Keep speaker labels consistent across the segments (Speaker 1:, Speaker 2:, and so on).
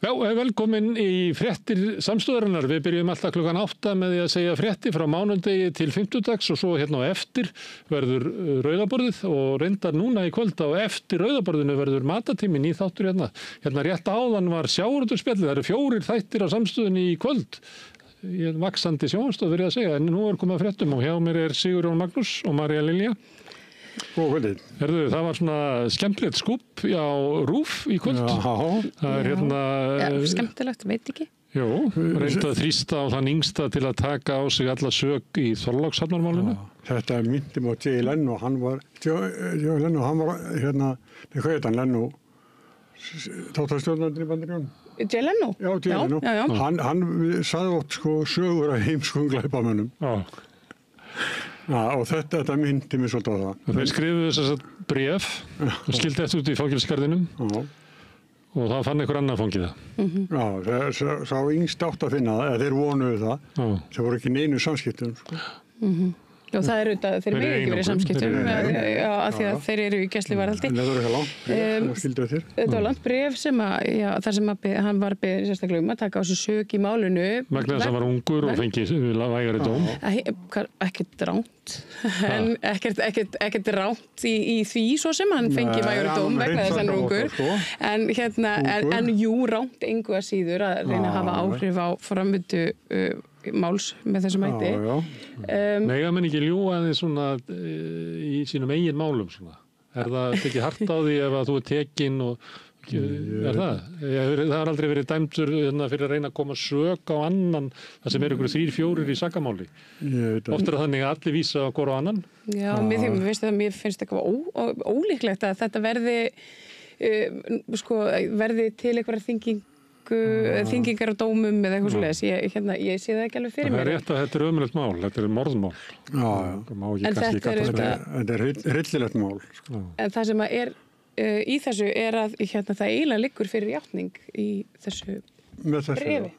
Speaker 1: Já, velkomin í fréttir samstöðarinnar. Við byrjum alltaf klukkan 8 með því að segja frétti frá mánudegi til 50dags og svo hérna á eftir verður rauðaborðið og reyndar núna í kvöld á eftir rauðaborðinu verður matatíminn í þáttur hérna. Hérna rétt áðan var sjávarútvegsspjallið. Það eru 4 þættir á samstöðunni í kvöld. Vaxandi sjónvarpsstöð verið að segja, en nú er komið að fréttum og hjá mér er Sigurjón Magnús og María Lilja. Herðu, það var svona skemmtilegt skúpp á RÚV í kvöld. Það er hérna...
Speaker 2: Já, skemmtilegt, veit ekki.
Speaker 1: Jú, reyndi að þrýsta á þann yngsta til að taka á sig alla sök í Þorlákshafnarmálinu.
Speaker 3: Þetta myndi á Jay Leno, hann var hérna, hvað heit hann, Leno, tóttastjórnandinn í Bandaríkjunum?
Speaker 2: Jay Leno?
Speaker 3: Já, Jay Leno.
Speaker 2: Já.
Speaker 3: Hann sagði oft sko sögur af heimskum glæpamönnum. Já, og þetta myndi mér svolítið á það.
Speaker 1: Þeir skrifuðu þess að bréf og skildi eftir út í fangelsisgarðinum og þá fann einhver annar fangið það.
Speaker 3: Já, sá yngst átt að finna það, eða þeir vonuðu það. Það voru ekki neinu samskiptum. Sko.
Speaker 2: Og það er auðvitað, þeir megi ekki verið í samskiptum af því að þeir eru í gæsluvarðhaldi.
Speaker 3: En það voru eitthvað langt, skilduðu þér?
Speaker 2: Þetta var langt bréf sem hann var beðinn sérstaklega að taka á sig sök í málinu.
Speaker 1: Vegna þess að hann var ungur og fengi vægari dóm.
Speaker 2: Ekkert ránt, en ekkert ránt í því svo sem hann fengi vægari dóm vegna þess að hann er ungur. En jú, ránt engu að síður að reyna að hafa áhrif á framvindu máls með þessum hætti.
Speaker 1: Mega menn ekki ljúga aðeins svona í sínum eigin málum svona. Er það ekki hart á því ef að þú er tekinn og er það? Það har aldrei verið dæmdur fyrir að reyna að koma sök á annan þar sem ykkur 3-4 í sakamáli. Oft er þannig að allir vísa á hvora annan. Já,
Speaker 2: mér finnst eitthvað ólíklegt að þetta verði til einhverja þingingar og dómum eða eitthvað svoleiðis. Ég sé það ekki alveg fyrir mér.
Speaker 1: Það er rétt að þetta er ömurlegt mál, þetta er morðmál.
Speaker 2: En
Speaker 3: þetta er hryllilegt mál.
Speaker 2: En það sem er í þessu er að það eiginlega liggur fyrir játning í þessu bréfi.
Speaker 3: Með bréfi.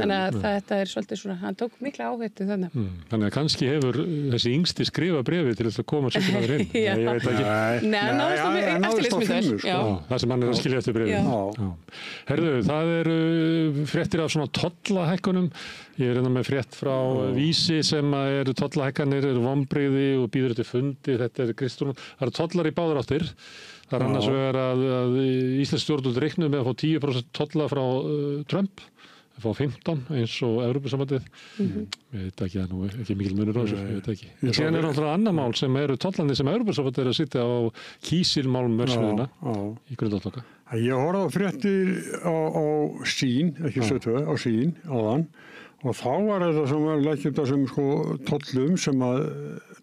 Speaker 2: Þannig að þetta er svolítið svona, hann tók mikla áhættu þannig.
Speaker 1: Þannig að kannski hefur þessi yngsti skrifa bréfi til þess að koma sökuna þér inn. Ég veit ekki.
Speaker 2: Nei, eftirlitsmyndir.
Speaker 1: Það sem hann er að skilja eftir bréfi. Herðu, það eru fréttir af svona tollahækkunum. Ég er með frétt frá Vísi sem eru tollahækkanir, eru vonbrigði og býður eftir fundi. Þetta er Kristrún. Það eru tollar í báðar áttir. Það er annars vegar að Íslensk stjórnvöld reiknuðu með að fá 10% tolla frá Trump, að fá 15 eins og Evrópusambandið. Ég veit ekki, það er nú ekki mikil munur á þessu, ég veit ekki. En síðan er náttúrulega annar mál sem eru tollandi sem Evrópusambandið er að sitja á kísilmálmverksmiðjuna í Grundartanga.
Speaker 3: Ég horfði á fréttir á Sín, ekki Stöð 2, á Sín áðan. Og þá var þetta sem var leggjum þessum tollum sem að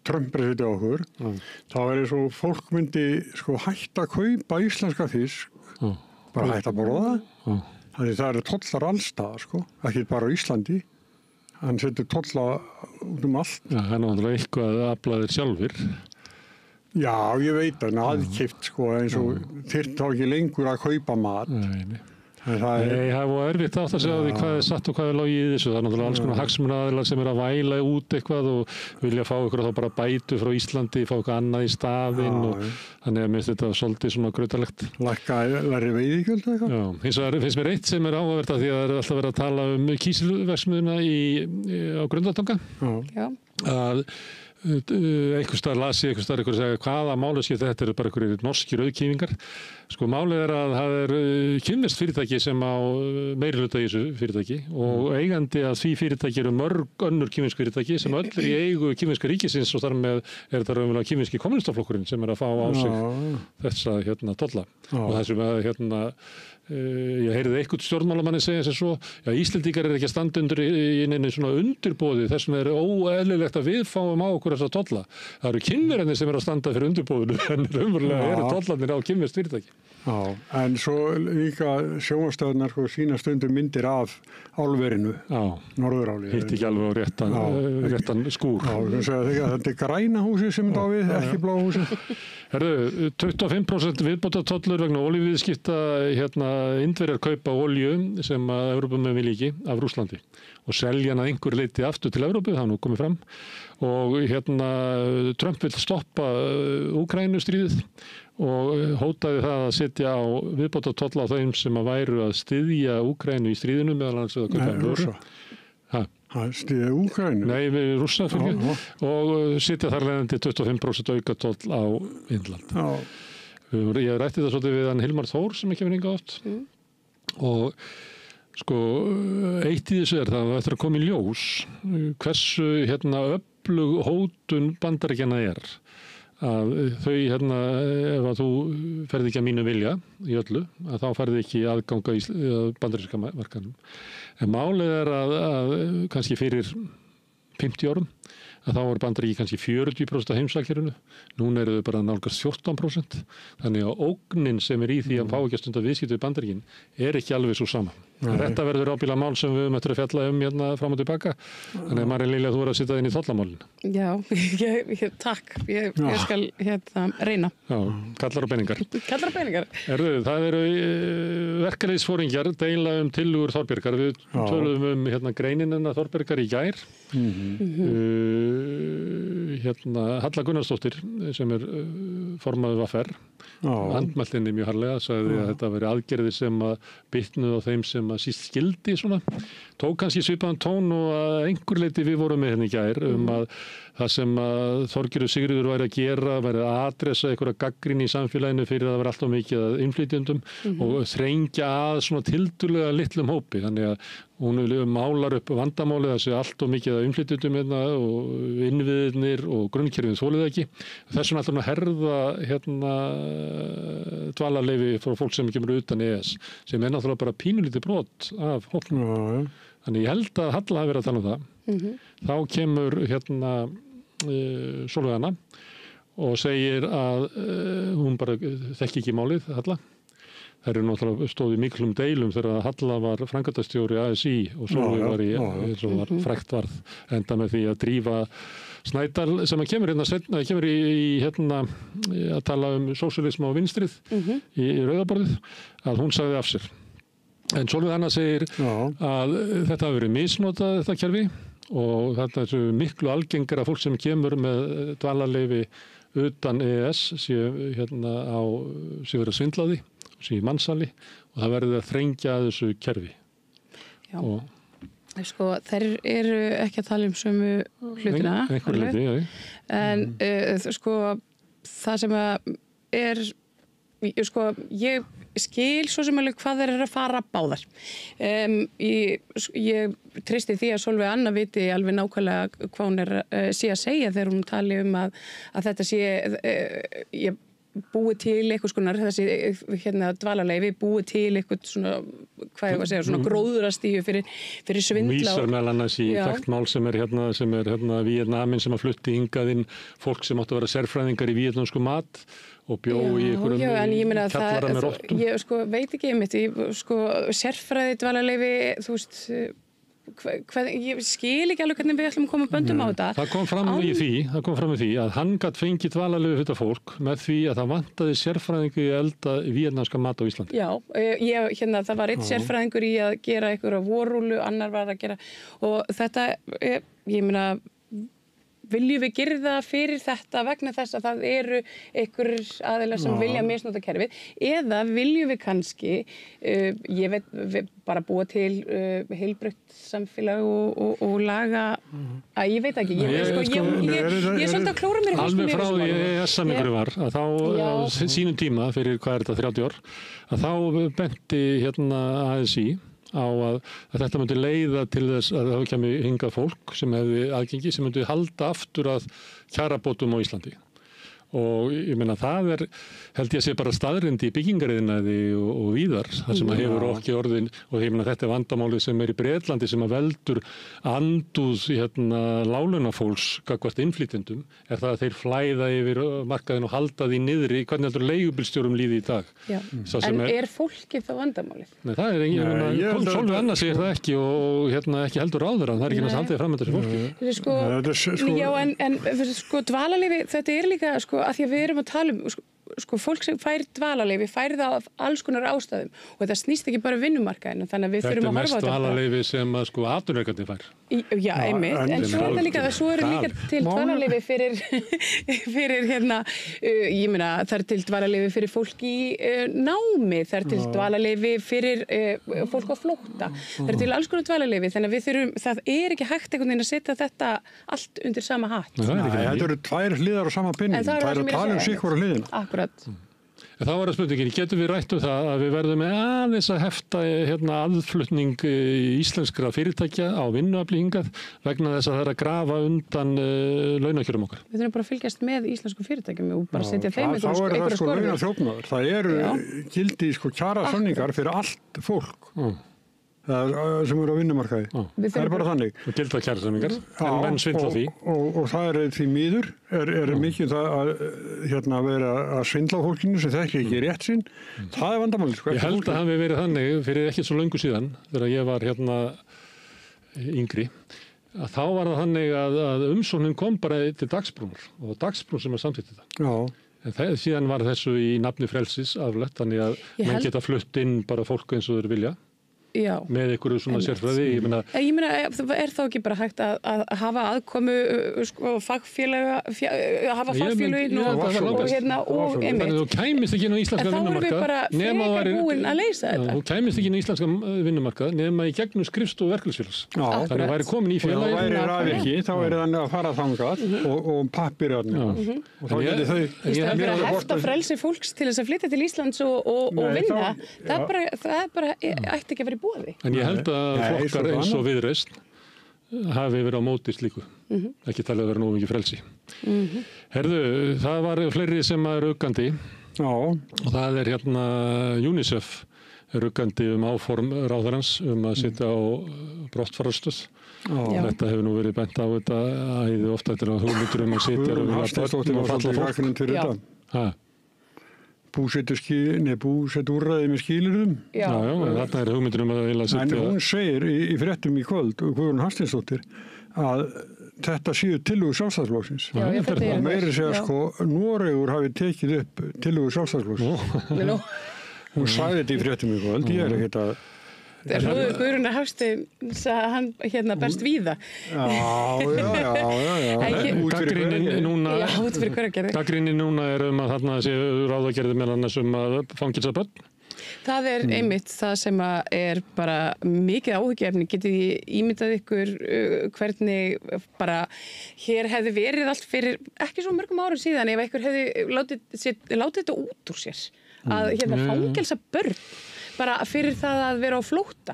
Speaker 3: Trump breytti á okkur. Þá er eins og fólk myndi hætta að kaupa íslenska fisk, bara hætta að borða það. Þannig það eru tollar allstaðar, ekki bara á Íslandi. Hann setur tolla út allt.
Speaker 1: Já, það er náttúrulega eitthvað að afla þér sjálfur.
Speaker 3: Já, ég veit það, aðkipt eins og þyrfti þá ekki lengur að kaupa mat.
Speaker 1: Nei. Það var erfitt átt að segja á því hvað er satt og hvað er logið í þessu. Það er náttúrulega alls konar hagsmunaaðilar sem er að væla út eitthvað og vilja fá ykkur þá bara bætu frá Íslandi, fá eitthvað annað í staðinn og þannig að mér finnst þetta svolítið svona grautalegt.
Speaker 3: Lækka verið veiðigjöld eitthvað?
Speaker 1: Já, hins vegar finnst mér eitt sem er áhugavert af því að það er alltaf verið að tala kísilverksmiðjuna á Grundartanga. Að einhvers staðar las ég einhvers staðar einhver að segja hvaða málaskipti þetta eru bara einhverjir norskir auðkýfingar. Málið er að það er kínverskt fyrirtæki sem á meirihluta í þessu fyrirtæki og eigandi að því fyrirtæki eru mörg önnur kínversk fyrirtæki sem öll er í eigu kínverska ríkisins og þar með er þetta raunverulega kínverski kommunistaflokkurinn sem er að fá á sig þessa tolla. Og þessum að ég heyrði eitthvað stjórnmálamanni segja sem svo, Íslendingar er ekki að standa undir í einu svona undirboði, þess vegna er óeðlilegt að við fáum á okkur þessa tolla. Það eru Kínverjarnir sem eru að standa fyrir undirboðinu, en raunverulega eru tollarnir á kínverskt fyrirtæki.
Speaker 3: Já, en svo líka sjónvarpsstöðvarnar sína stundum myndir af álverinu, Norðuráli.
Speaker 1: Hitt ekki alveg á réttan skúr.
Speaker 3: Þetta er græna húsið sem er á við, ekki bláa húsið.
Speaker 1: Herðu, 25% viðbótartollur vegna olíuviðskipta Indverjar kaupa olíu sem að Evrópumenn vilja ekki af Rússlandi og selja hana einhver leyti aftur til Evrópu, það nú komið fram og Trump vill stoppa Úkraínustríðið og hótaði það að setja á viðbótartolla á þeim sem að væru að styðja Úkraínu í stríðinu meðal annars að kaupa vöru.
Speaker 3: Styðja Úkraínu?
Speaker 1: Nei, við Rússa fyrir og setja þar leiðandi 25% aukatoll á Indland. Ég rætti það svolítið við hann Hilmar Þór sem ekki verið hingað oft og sko eitt í þessu það eftir að koma í ljós hversu öflug hótun Bandaríkjanna að þau ef að þú ferði ekki að mínu vilja í öllu, að þá ferði ekki aðganga í bandaríska markanum. En málið að kannski fyrir 50 árum að þá var Bandaríki kannski 40% af heimsakjörinu. Núna eru þau bara nálgast 14%. Þannig að ógnin sem í því að fá ekki að stunda viðskipti við Bandaríkin ekki alveg svo sama. Þetta verður ábyggilega mál sem við eftir að fjalla fram og tilbaka. Þannig að Marín Lilja, þú er að sitja inn í tollamálinu.
Speaker 2: Já, takk. Ég skal reyna.
Speaker 1: Já, kallar og peningar.
Speaker 2: Kallar og peningar.
Speaker 1: Það eru verkalýðsforingjar deila tillögur Þorbjargar. Við töluðum greinina Þorbjargar í gær. Halla Gunnarsdóttir sem formaður VR andmæltinni mjög harðlega sagði að þetta veri aðgerðir sem að bitnuðu á þeim sem að síst skildi svona. Tók kannski svipaðan tón og að einhver leyti við vorum með í gær að það sem að Þorgerður Sigríður væri að gera væri að adressa einhverja gagnrýni í samfélaginu fyrir að það var alltaf mikið að innflytjendum og þrengja að svona tildulega litlum hópi. Þannig að hún málar upp vandamálið að sé allt og mikið að innflytjendum og innviðirnir og grunnkerfið þolið ekki. Þess vegna alltaf að herða dvalarleyfi fyrir fólk sem kemur utan EES sem náttúrulega bara pínulítið brot af hópnum. Þannig ég held að Halla hafi verið að tala um það. Þá kemur Sólveig Anna og segir að hún bara þekki ekki málið, Halla. Það eru náttúrulega stóð í miklum deilum þegar Halla var framkvæmdastjóri ASÍ og Sólveig var frægt varð enda með því að drífa Snædal sem að kemur kemur í að tala sósíalisma og vinstrið í Rauðaborðið að hún sagði af sér. En Sólveig Anna segir að þetta hafi verið misnotað þetta kerfi og þetta er miklu algengar að fólk sem kemur með dvalarleyfi utan EES sé verið að svindla á því, sé í mannsali og það verður að þrengja að þessu kerfi.
Speaker 2: Já. Sko, þær eru ekki að tala sömu hlutina.
Speaker 1: Einhver hluti, já.
Speaker 2: En sko, það sem ég skil svo sem alveg hvað þeir eru að fara báðar. Ég treysti því að Sólveig Anna viti alveg nákvæmlega hvað hún sé að segja þegar hún tali að þetta sé búið til eitthvað skonar þessi dvalarleyfi búið til eitthvað svona, hvað ég var að segja, svona gróðurastíu fyrir svindla.
Speaker 1: Vísar meðal annars í þekkt mál sem Víetnamin sem að flutti hingað inn fólk sem áttu að vera sérfræðingar í víetnamsku mat og bjó í einhverjum kjallara með rottum.
Speaker 2: Ég veit ekki einmitt, sérfræði dvalarleyfi, þú veist, ég skil ekki alveg hvernig við ætlum að koma böndum á þetta.
Speaker 1: Það kom fram í því að hann gat fengið dvalarleyfi fyrir fólk með því að það vantaði sérfræðingu í elda víetnamska mat á Íslandi.
Speaker 2: Já, það var einn sérfræðingur í að gera einhverja vorrúlu, annar var að gera og þetta, ég meina viljum við girða fyrir þetta vegna þess að það eru einhverjir aðilar sem vilja misnota kerfið eða viljum við kannski ég veit, bara búa til heilbrigt samfélag og laga að ég veit ekki ég er svolítið að klóra mér
Speaker 1: alveg frá því EES-samningurinn var að þá sínum tíma fyrir hvað er þetta 30 ár að þá benti ASÍ á að þetta myndi leiða til þess að það kemi hingað fólk sem hefði aðgengi sem myndi halda aftur að kjarabótum á Íslandi. Og ég meina það held ég að sé bara staðrind í byggingariðnaði og víðar þar sem að hefur ekki orðin og ég meina þetta vandamálið sem í Bretlandi sem að veldur andúð lálaunafólks gagnvart innflytjendum það að þeir flæða yfir markaðinn og halda því niðri hvernig heldur leigubílstjórum líði í dag.
Speaker 2: En er fólkið þá vandamálið?
Speaker 1: Nei, það engin Sólveig Anna segir það ekki og ekki heldur ráðherrann, það ekki næst haldið fram með þessu fólki.
Speaker 2: Já, en dvalarleyfi, þetta líka að því að við erum að tala sko, fólk sem fær dvalarleyfi fær það af alls konar ástæðum og þetta snýst ekki bara vinnumarkaðinu, þannig að við þurfum að horfa á þetta.
Speaker 1: Þetta er mest dvalarleyfi sem að sko atvinnurekandi fær.
Speaker 2: Já, einmitt, en svo eru líka til dvalarleyfi fyrir hérna, ég meina, það er til dvalarleyfi fyrir fólk í námi, það er til dvalarleyfi fyrir fólk á flótta, það er til alls konar dvalarleyfi, þannig að við þurfum, það er ekki hægt einhvern veginn að setja þetta allt undir sama hatt.
Speaker 3: Þetta eru tvær hliðar á sama pinnin, það er að tala um sitt hvora hliðina.
Speaker 2: Akkurat.
Speaker 1: Þá var það spurningin, getum við rætt það að við verðum með aðeins að hefta aðflutning íslenskra fyrirtækja á vinnuafli hingað vegna þess að það er að grafa undan launakjörum okkar?
Speaker 2: Við þurfum bara að fylgjast með íslensku fyrirtækjum og bara setja þeim
Speaker 3: þá er það sko launaþjófnaður. Það eru gildi sko kjarasamningar fyrir allt fólk. Sem eru á vinnumarkaði. Það er bara þannig.
Speaker 1: Og gilda kjarasamningar, en menn svindla því.
Speaker 3: Og það er því miður, er mikið það að vera að svindla á fólkinu sem þekkir ekki rétt sinn. Það er vandamálið.
Speaker 1: Ég held að það hafi verið þannig fyrir ekkert svo löngu síðan, þegar ég var yngri, að þá var það þannig að umsóknin kom bara til Dagsbrúnar og Dagsbrún sem samþykkti þetta. Já. En síðan var þessu í nafni frelsis aflögt, þannig að menn geta flutt inn bara fólk eins og þeir vilja.
Speaker 2: Já.
Speaker 1: Með einhverju svona sérfræði.
Speaker 2: Ég meina, er þá ekki bara hægt að hafa aðkomu sko, hafa fagfélögin og einmitt.
Speaker 1: Þannig að þú kæmist ekki inn á íslenska vinnumarkað.
Speaker 2: Þá erum við bara frekar búin að leysa þetta.
Speaker 1: Þú kæmist ekki inn á íslenska vinnumarkað nema í gegnum skrifstofu verkalýðsfélags. Þannig að það væri komin í félagi.
Speaker 3: Og það væri rafvirki, þá er þannig að fara þangað og pappir og þá getur þau.
Speaker 2: Í stað fyrir að hefta frelsi fólks til þess að flytja til Íslands og vinna, það er bara ætti ekki að vera í boði.
Speaker 1: En ég held að flokkar eins og Viðreisn hafi verið á móti slíku. Ekki talið að vera nógu mikið frelsi. Herðu, það var fleiri sem er aukandi. Já. Og það er UNICEF er aukandi áform ráðherrans að sitja á brottfararstöð. Þetta hefur nú verið bent á þetta æði ofta eftir að hugmyndur að sitja
Speaker 3: og falla fólk. Búsetúrræði með skilyrðum.
Speaker 1: Já, þarna er hugmyndur að vilja setja.
Speaker 3: En hún segir í fréttum í kvöld, Guðrún Hafsteinsdóttir, að þetta séu tillögur Sjálfstæðisflokksins. Og meiri segja sko, Noregur hafi tekið upp tillögur Sjálfstæðisflokksins. Hún sagði þetta í fréttum í kvöld, ég er ekkert að...
Speaker 2: Guðrún Hafsteins að hann berst víða.
Speaker 3: Já.
Speaker 1: Gagnrýnin núna er að þarna séu ráðagerðir meðal annars að fangilsa börn.
Speaker 2: Það er einmitt það sem er bara mikið áhyggjuefni. Getið ímyndað ykkur hvernig bara hér hefði verið allt fyrir ekki svo mörgum árum síðan ef ykkur hefði látið þetta út úr sér. Að fangilsa börn. Bara fyrir það að vera á flótta.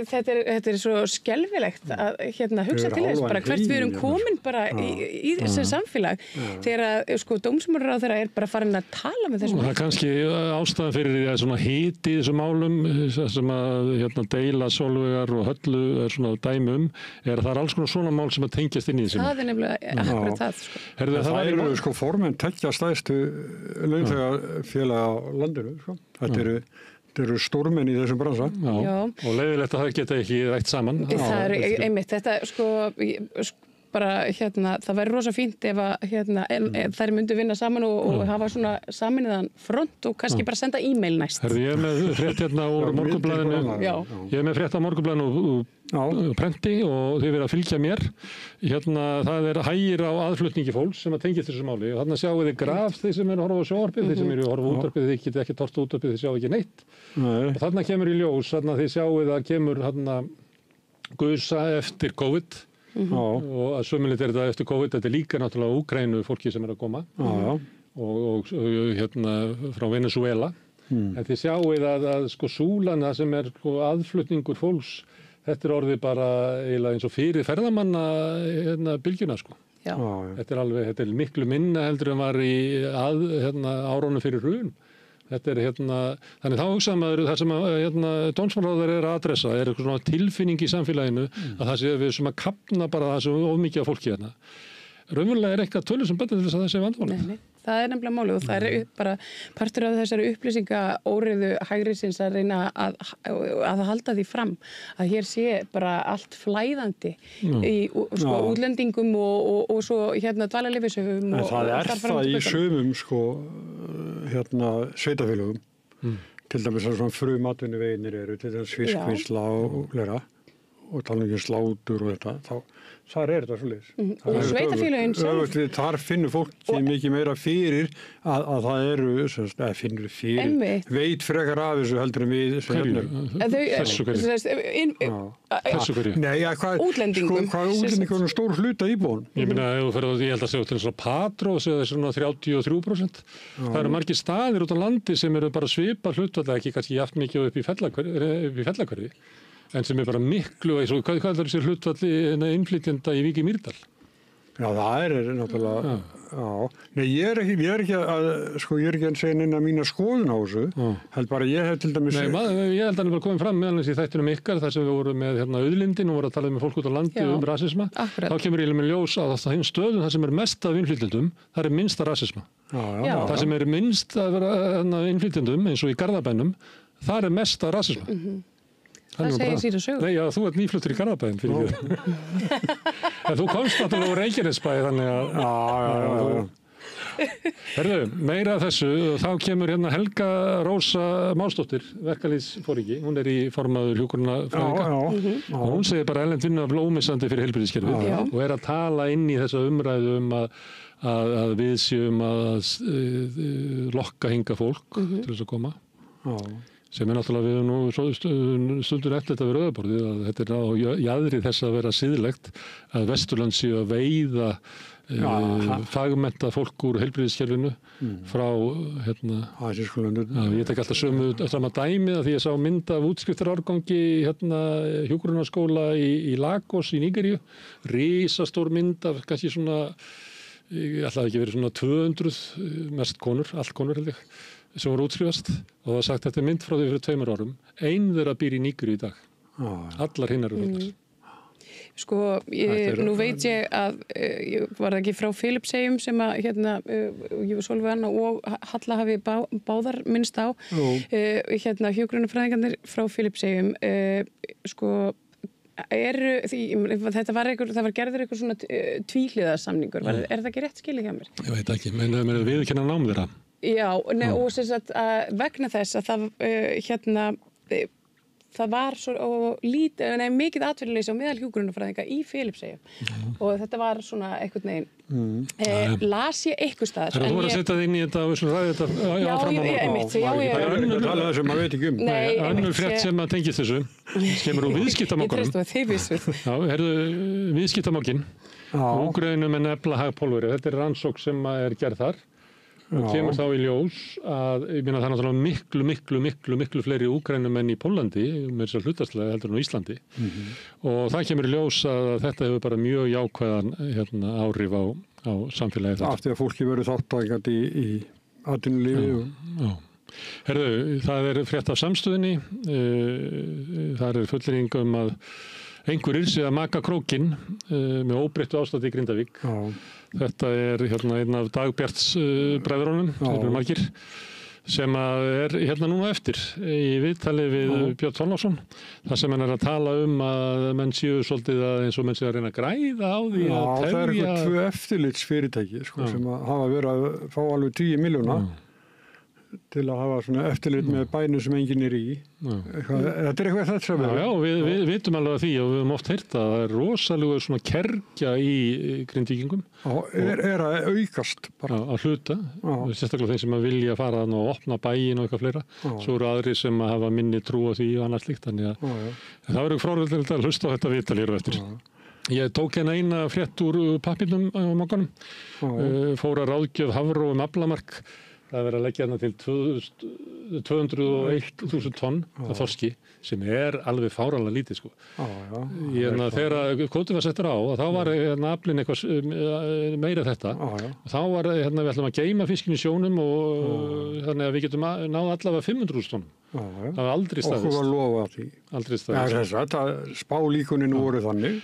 Speaker 2: Þetta er svo skelfilegt að hugsa til þess bara hvert við erum komin bara í þessu samfélag þegar sko dómsmálaráðherra er bara farin að tala með þessum.
Speaker 1: Það er kannski ástæðan fyrir því að svona hiti í þessum málum sem að deila Sólveigar og Höllu er svona dæmi er að það er alls konar svona mál sem að tengjast inn í þessum.
Speaker 2: Það er nefnilega akkurat það. Sko.
Speaker 3: Það eru sko formenn tekja stæðstu launþegafélag á landinu. Sko. Þetta eru stórmenn í þessum bransa.
Speaker 1: Já. Og leiðilegt að það geta ekki rætt saman.
Speaker 2: Það er einmitt, þetta sko bara það væri rosa fínt ef þær myndu vinna saman og hafa svona saminniðan front og kannski bara senda e-mail næst.
Speaker 1: Ég er með frétt úr Morgunblaðinu. Ég er með frétt á Morgunblaðinu úr prenti og þið verið að fylgja mér. Það er hægir á aðflutningi fólks sem að tengist þessu máli og þarna sjáu þið graf þeir sem eru að horfa á sjónvarpið, þeir sem eru að horfa á útvarpið, þið getið ekki torst útvarpið, þið sjáu ekki neitt. Og þarna kemur í ljós, þarna þið sjáu það kemur gusa eftir COVID. Og að sömulit er þetta eftir COVID, þetta er líka náttúrulega Úkraínu fólki sem er að koma og frá Venezuela. En þið sjáuð að sko súlana sem er aðflutningur fólks, þetta er orðið bara eiginlega eins og fyrir ferðamanna bylgjuna sko. Þetta er miklu minna heldur en var í árunum fyrir hrun. Þetta er þannig þá hugsaðum maður það sem dómsmálaráðherra er að adressa er eitthvað svona tilfinning í samfélaginu að það sé við sem að kapna bara það sem of mikið af fólki Raunverulega er eitthvað tölur sem bendir til þess að það sé vandamál.
Speaker 2: Nei, það er nefnilega málið og það er bara partur af þessari upplýsingaóreiðu hægrisins að reyna að halda því fram að hér sé bara allt flæðandi í útlendingum og svo dvalarleyfishöfum og
Speaker 3: það er það í sumum sveitafélögum til dæmis að svona frumatvinnuveginir eru til dæmis fiskvinnsla og fleira og tala um slátur og þetta þar er þetta svoleiðis.
Speaker 2: Og sveitafélögin sjálf.
Speaker 3: Þar finnur fólki mikið meira fyrir að það eru, finnur fyrir, veit frekar af þessu heldur en við
Speaker 1: Þessu hverju?
Speaker 3: Nei,
Speaker 2: útlendingum.
Speaker 3: Hvað útlendingum er stór hluta íbúan?
Speaker 1: Ég meina, ég held að segja til þess að Patrós eða svona 33%. Það eru margir staðir út á landi sem eru bara svipa hlutfall, ekki kannski jafn mikið upp í Fellahverfi. En sem er bara miklu, hvað er þessi hlutfalli innflytjenda í Vík í Mýrdal?
Speaker 3: Já, það er náttúrulega, Nei, ég er ekki að segja neina mína skoðun á þessu, held bara ég hef til dæmis...
Speaker 1: Nei, ég held að hann var komið fram meðal í þættinum ykkar, þar sem við vorum með auðlindin og vorum að tala með fólk út á landi rasisma.
Speaker 2: Akkurat.
Speaker 1: Þá kemur ég með ljós að það er stöðum þar sem er mest af innflytjendum, það er minnst af rasisma. Það sem er minnst af innflytjendum, eins og í Garðabænum, það er mest af rasisma.
Speaker 2: Það segir sína sögur.
Speaker 1: Nei, þú ert nýfluttur í Garðabæinn fyrir því. En þú komst náttúrulega úr Reykjanesbæ, þannig að... Herðu, meira af þessu, þá kemur Helga Rósa Másdóttir, verkalýðsforingi, hún er í formaður hjúkrunarfræðinga. Og hún segir bara erlend vinna blómissandi fyrir heilbrigðiskerfið og er að tala inn í þessa umræðu að við séum að lokka hinga fólk til þess að koma. Sem er náttúrulega við nú stundur eftir þetta við Rauðaborðið að þetta er á jaðri þess að vera siðlegt að Vesturland séu að veiða fagmennta fólk úr heilbrigðiskerfinu frá ég tek alltaf sama dæmið að því ég sá mynd af útskriftarárgangi hjúkrunarskóla í Lagos í Nígeríu, risastór mynd af kannski svona ég ætlaði ekki verið svona 200 mest konur, allt konur held ég sem voru útskrifast og það var sagt þetta er mynd frá því fyrir 2 árum. Ein þeirra býr í Nígeríu í dag. Allar hinnar eru flottar.
Speaker 2: Nú veit ég að ég var ekki frá Filippseyjum sem að ég var Sólveig Anna og Halla hafi báðar minnst á hjúkrunarfræðingarnir frá Filippseyjum það var gerður eitthvað svona tvíhliðarsamningur, er það ekki rétt skilið hjá mér?
Speaker 1: Ég veit ekki, menn við viðurkenna nám þeirra.
Speaker 2: Já, og sem sagt vegna þess að það var svo mikið atvinnuleysi á meðal hjúkrunarfræðinga í Filippseyjum og þetta var svona einhvern veginn las ég eitthvað staðar.
Speaker 1: Þú voru að setja það inn í þetta og við ræðum þetta áfram á morgun.
Speaker 3: Það er talað sem maður veit ekki um.
Speaker 1: Önnur frétt sem að tengist þessu kemur úr viðskiptamokkanum.
Speaker 2: Ég treystu að þið vissuð.
Speaker 1: Já, viðskiptamokkin. Úgreinum en efla hagpólveri. Þetta er rannsókn sem er gerð þar. Og kemur þá í ljós að það er náttúrulega miklu fleiri Úkraínumenn í Póllandi með þess að hlutastlega heldur en á Íslandi og það kemur í ljós að þetta hefur bara mjög jákvæðan áhrif á samfélagið þetta.
Speaker 3: Aftur að fólki verður þátttakandi í atvinnulífi.
Speaker 1: Herðu, það er frétt af samstöðinni, það er fullyrðing að einhverjir sé að maka krókinn með óbreyttu ástandi í Grindavík. Þetta er einn af Dagbjarts bræðrunum, margir, sem er núna eftir í viðtali við Björn Þorláksson, þar sem hann er að tala að menn séu svolítið eins og menn séu að reyna að græða á því að tefja.
Speaker 3: Það er eitthvað 2 eftirlitsfyrirtæki sem hafa verið að fá alveg 10 milljóna til að hafa svona eftirlit með bænum sem enginn er í. Þetta er eitthvað þetta sem
Speaker 1: Já, við vitum alveg að því og við höfum oft heyrt að það er rosalega svona kergja í Grindvíkingum.
Speaker 3: Er að aukast bara.
Speaker 1: Að hluta, sérstaklega þeir sem að vilja fara og opna bæin og eitthvað fleira. Svo eru aðri sem að hafa minni trú á því og annað slíkt. Þannig að það verður fráleitt að hlusta á þetta viðtal hér á eftir. Ég tók eina frétt úr pappírnum á morgunum, fór að ráðgjöf Hafró aflamark. Það verður að leggja til 201.000 tonn af þorski sem er alveg fáránlega lítið þegar kvótinn var settur á þá var aflinn eitthvað meira þetta og þá var við ætlum að geyma fiskinn í sjónum og þannig að við getum náð allavega 500.000 tonn. Það var aldrei staðist.
Speaker 3: Okkur var lofað því.
Speaker 1: Aldrei staðist.
Speaker 3: Spálíkunin voru þannig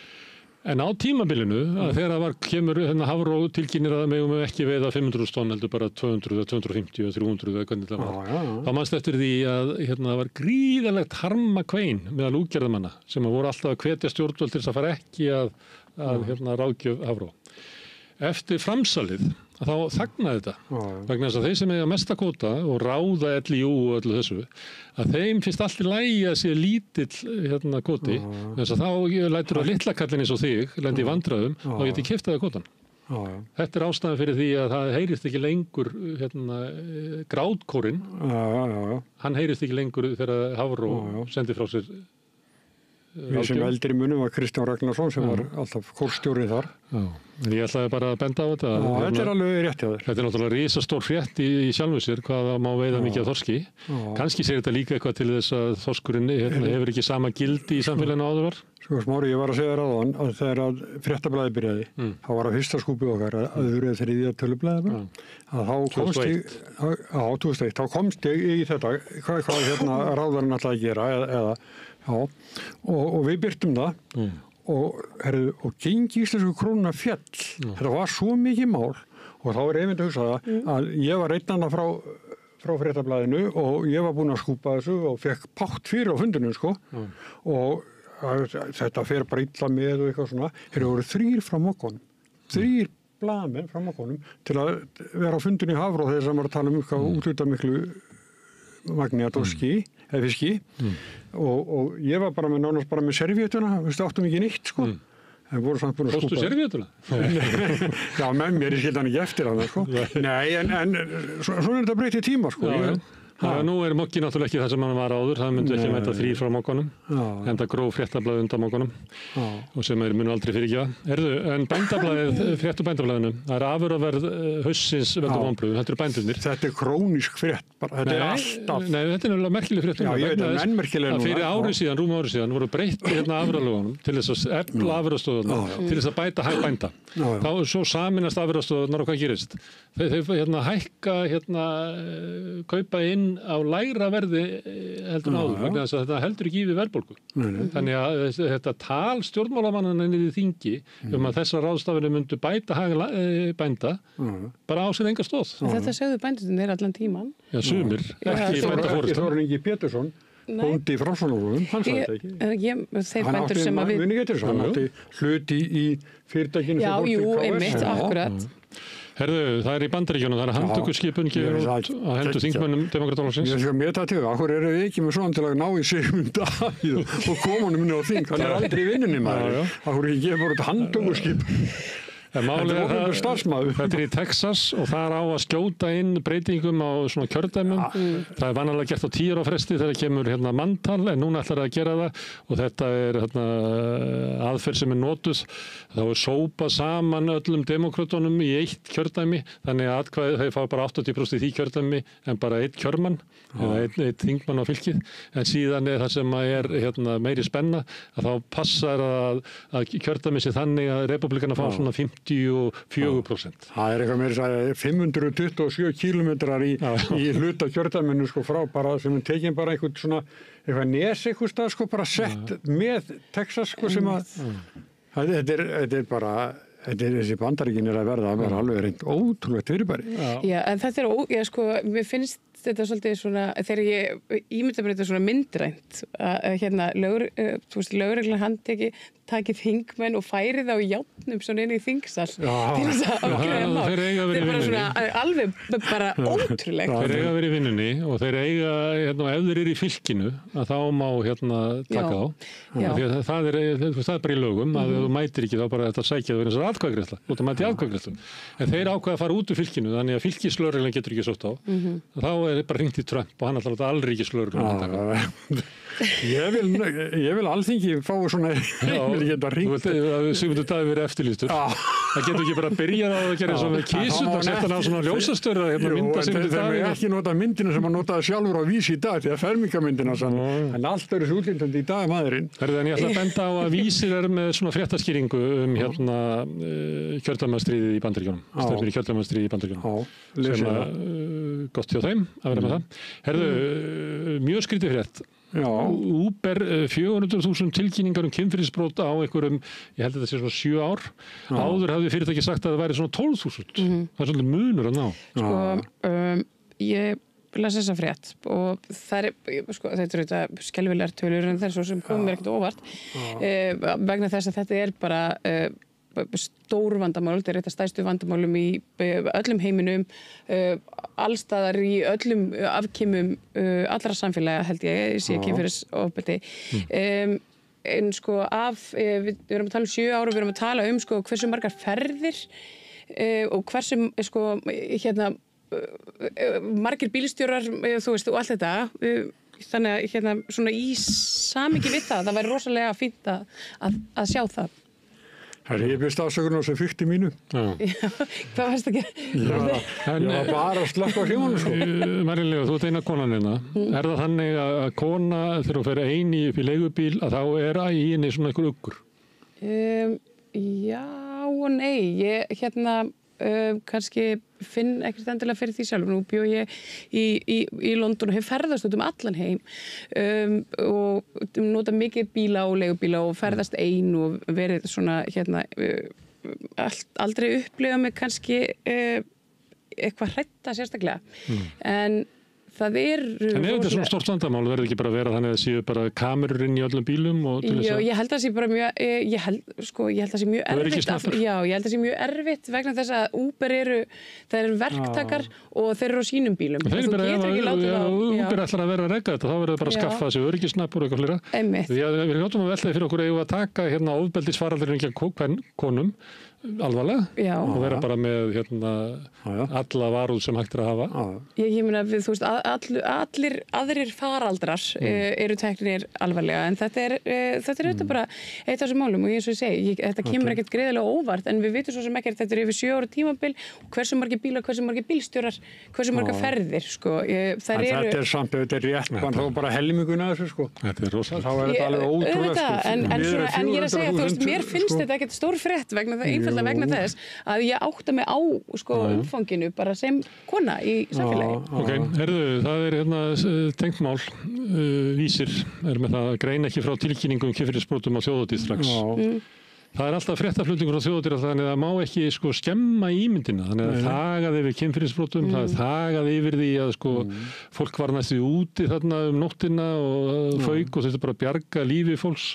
Speaker 1: En á tímabilinu, þegar það kemur Hafró tilkynir að megum við ekki veiða 500 tonn heldur bara 200, 250, 300 eða hvernig það var. Þá manst eftir því að það var gríðarlegt harmakvein meðal útgerðamanna sem voru alltaf að hvetja stjórnvöld til þess að fara ekki að ráðgjöf Hafró. Eftir framsalið þá þagnaði þetta vegna þess að þeir sem eiga mesta kvóta og ráða LIU og öllu þessu að þeim finnst allt í lagi að sé lítill kvóti þess að þá lætur að litla kallinn eins og þig lendi í vandræðum og geti keypt kvótan. Þetta er ástæðan fyrir því að það heyrist ekki lengur grátkorinn hann heyrist ekki lengur þegar Hafró sendi frá sér
Speaker 3: Við sem eldri munum var Kristján Ragnarsson sem var alltaf kórstjórinn þar.
Speaker 1: Ég ætlaði bara að benda á þetta.
Speaker 3: Þetta er alveg rétt hjá þér.
Speaker 1: Þetta er náttúrulega risastór frétt í sjálfu sér hvað það má veiða mikið af þorski. Kannski segir þetta líka eitthvað til þess að þorskurinn hefur ekki sama gildi í samfélaginu áður var.
Speaker 3: Sko Smári, ég var að segja ráðan að þegar að fréttablaðið byrjaði, þá var að fyrsta skúpið okkar að öðru þriðja tölublaðið að þá komst ég í þetta, hvað ráðarinn ætlaði að gera og við byrtum það og gengi íslensku krónuna fjall. Þetta var svo mikið mál og þá er einmitt að hugsa að ég var einnanna frá fréttablaðinu og ég var búinn að skúpa þessu og fekk pátt fyrir á fundinu og þetta fer bara illa með og eitthvað svona. Þeir voru 3 frá Mokkonum, 3 blaðamenn frá Mokkonum til að vera á fundinu í Hafró þegar sem var að tala um eitthvað útluta miklu magni að þorski eða fiski og ég var bara nánast bara með servíetuna, áttum ekki neitt en voru samt búin að skúpa.
Speaker 1: Fórstu servíetuna?
Speaker 3: Já, með mér ég skildi hann ekki eftir hann Nei, en svona er þetta breytið tíma
Speaker 1: Nú er Mokki náttúrulega ekki það sem hann var áður, það myndi ekki mæta 3 frá Mokkanum, enda gróf fréttablaðið undan Mokkanum og sem munu aldrei fyrirgefa. En bændablaðið, frétt og bændablaðinu, það er afurðaverð haustsins veldur vonbrigðum, þetta eru bændurnir.
Speaker 3: Þetta er krónísk frétt, þetta er alltaf.
Speaker 1: Nei, þetta er náttúrulega merkileg frétt.
Speaker 3: Já, ég veit það, menn merkileg núna.
Speaker 1: Fyrir rúmu ári síðan, voru breytt afurðalögunum til þess að efla afurðastöðuna, til þess að bæta hag bænda. Þá svo saminast afurðastöðunar og hvað gerist? Þeir hækka, kaupa inn á lægra verði heldur áður, vegna þess að þetta heldur ekki yfir verðbólgu. Þannig að þetta tal stjórnmálamannanna inn í þingi að þessar ráðstafanir myndu bæta hag bænda bara á sér enga stóð.
Speaker 2: Þetta sögðu bændurnir allan tíman.
Speaker 1: Já, sumir, ekki bændaforysta.
Speaker 3: Þórður Ingi Pétursson, bóndi í Framsóknarflokknum, hann sagði þetta ekki.
Speaker 2: Þeir bændur sem að við...
Speaker 3: Hann átti hluti í fyrirtækinu sem fór til KS.
Speaker 2: Já, einmitt, akkurat.
Speaker 1: Herðu, það er í Bandaríkjunum, það er handtökuskipun gefur út að hendur þingmönnum Demókrataflokksins.
Speaker 3: Ég skal meta til það, akkur eru við ekki með svona til að ná í Sigmund Davíð og koma honum inn á þing, hann er aldrei í vinnunni maður. Akkur ekki gefur út handtökuskipun.
Speaker 1: Þetta er í Texas og það er á að skjóta inn breytingum á svona kjördæmum. Það er vanalega gert á 10 ára fresti þegar kemur manntal, en núna ætlar það að gera það og þetta er aðferð sem er notuð. Þá er sópað saman öllum demókrötunum í eitt kjördæmi, þannig að þeir fá bara 80% í því kjördæmi en bara einn kjörmann eða einn þingmann á fylkið. En síðan er það sem er meiri spenna að þá passar að kjördæmi sé þannig að repúblikana fá svona 54%.
Speaker 3: Það er eitthvað meira að 527 kilometrar í hluta kjördæminu frá bara sem tekinn bara eitthvað nes eitthvað stað bara sett með Texas sem að þetta er bara þessi Bandaríkin er að verða alveg reynd ótrúlegt fyrirbæri.
Speaker 2: Já, en þetta er mér finnst þetta svolítið svona, þegar ég ímynda mér þetta svona myndrænt að lögreglan handteki takið þingmenn og færið á játnum svona inn í þingsal til þess að ákveða mál.
Speaker 1: Þeir eiga að vera í vinnunni.
Speaker 2: Alveg bara ótrúlegt.
Speaker 1: Þeir eiga að vera í vinnunni og þeir eiga, ef þeir eru í fylkinu, að þá má taka þá. Það er bara í lögum, að ef þú mætir ekki þá bara þetta sækja það verið þessar atkvæðagreiðsla. Þú ert að mæti atkvæðagreiðslu. En þeir ákveða að fara út úr fylkinu, þannig að fylkislögreglan getur ekki sótt á. Þá er bara hringt í Trump og hann ætlar að alríkislögreglan taka. Ég vil alþingi fá svona
Speaker 3: Sigmundur
Speaker 1: Davíð verið eftirlýstur. Það getur ekki bara að byrja á að gera svona kísut og setja hann á svona ljósastöru að mynda Sigmundur Davíð.
Speaker 3: Það er ekki nota myndina sem hann notaði sjálfur á Vísi í dag, því að fermingamyndina en allt eru svo útlýndandi í dag maðurinn.
Speaker 1: En ég ætla að benda á að Vísir er með svona fréttaskýringu kjördæmastríðið í Bandaríkjunum. Stefnir í kjördæmastríðið í Bandaríkjunum. Sem gott hjá þeim að vera með það. Herðu, mjög skrítið frétt. Uber 400.000 tilkynningar kynferðisbrot á einhverjum, ég held að þetta sé svona 7 ár. Áður hafði fyrirtæki sagt að það væri svona 12.000. Það svolítið munur að ná.
Speaker 2: Sko, ég las þessa frétt og það sko, þetta eru þetta skelfilegar tölur en það svo sem komið mér ekkert óvart vegna þess að þetta bara stór vandamál, þetta eitt af stærstu vandamálum í öllum heiminum allstaðar í öllum afkimum allra samfélaga held ég sé kynferðisofbeldi en sko við erum að tala 7 ár og við erum að tala sko hversu margar ferðir og hversu sko margir bílstjórar þú veist og allt þetta þannig að svona í samhengi við það væri rosalega fínt að sjá það.
Speaker 3: Herri, ég byrst afsökunar sem fyrti mínu.
Speaker 2: Já, hvað varst að gera?
Speaker 3: Ég var bara að slappa á símanum sko.
Speaker 1: Marinlega, þú ert eina konan hérna. Er það þannig að kona þegar þú fer eini upp í leigubíl að þá í henni svona einhver uggur?
Speaker 2: Já og nei, ég kannski finn ekkert endilega fyrir því sjálf. Nú bjó ég í London og hef ferðast út allan heim og nota mikið bíla og leigubíla og ferðast ein og verið svona aldrei upplifa mig kannski eitthvað hrædda sérstaklega. En það
Speaker 1: En ef þetta svona stórt vandamál verður ekki bara að vera þannig að það séu bara kamerur inn í öllum bílum og til þess að...
Speaker 2: ég held að það sé bara mjög, ég held að það sé mjög erfitt. Já, ég held að það sé mjög erfitt vegna þess að Uber það eru verktakar og þeir eru á sínum bílum.
Speaker 1: Þeir eru bara, Uber ætlar að vera að reka þetta, þá verður bara að skaffa þessi öryggisnapp og eitthvað fleira.
Speaker 2: Einmitt.
Speaker 1: Við hljótum að velta því fyrir okkur að taka ofbeldisfaraldurinn gegn konum alvarlega og vera bara með alla varúð sem hægt að hafa.
Speaker 2: Ég meina við, þú veist, allir aðrir faraldrar eru teknir alvarlega en þetta er auðvitað bara eitt af þessum málum og eins og ég segi, þetta kemur ekkert greiðlega óvart en við vitum svo sem ekkert þetta yfir 7 ára tímabil og hversu margir bílar, hversu margir bílstjórar, hversu margar ferðir, sko.
Speaker 3: Þetta er samt, þetta er rétt, þá bara helminguna þessu, sko.
Speaker 1: Þetta er rosalega.
Speaker 3: Þá er þetta alveg ótrúlega,
Speaker 2: sko. En ég er að segja, þú veist, mér finnst þetta ekkert stór frétt vegna þess að ég átta mig á sko umfanginu bara sem kona í samfélagi.
Speaker 1: Ok, það er tengt mál vísir með það að greina ekki frá tilkynningum kynferðisbrotum á þjóðhátíð strax. Það er alltaf fréttaflutningur á þjóðhátíð þannig að það má ekki sko skemma ímyndina þannig að þagað yfir kynferðisbrotum það er þagað yfir því að sko fólk var næstu úti þarna nóttina og fauk og þetta bara bjarga lífi fólks.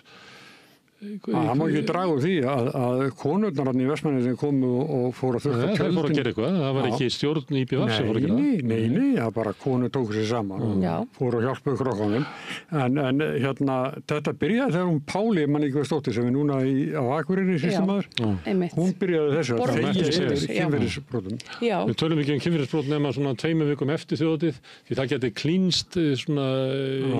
Speaker 3: Það má ekki draga úr því að konurnar í Vestmannaeyjum sem komu og fóru að þurrka tjöldin.
Speaker 1: Það fóru að gera eitthvað, það var ekki stjórn í IPVF sem fóru að gera það.
Speaker 3: Nei, það bara konur tóku sér saman og fóru að hjálpa krokkanum. En þetta byrjaði þegar Páli, manni ekki var stóttir sem er núna á Akureyri systemaður. Hún byrjaði þessu að þegja kynferðisbrotum.
Speaker 1: Við tölum ekki kynferðisbrot nema svona 2 vikum eftir þjóðhátíð því það geti klínst svona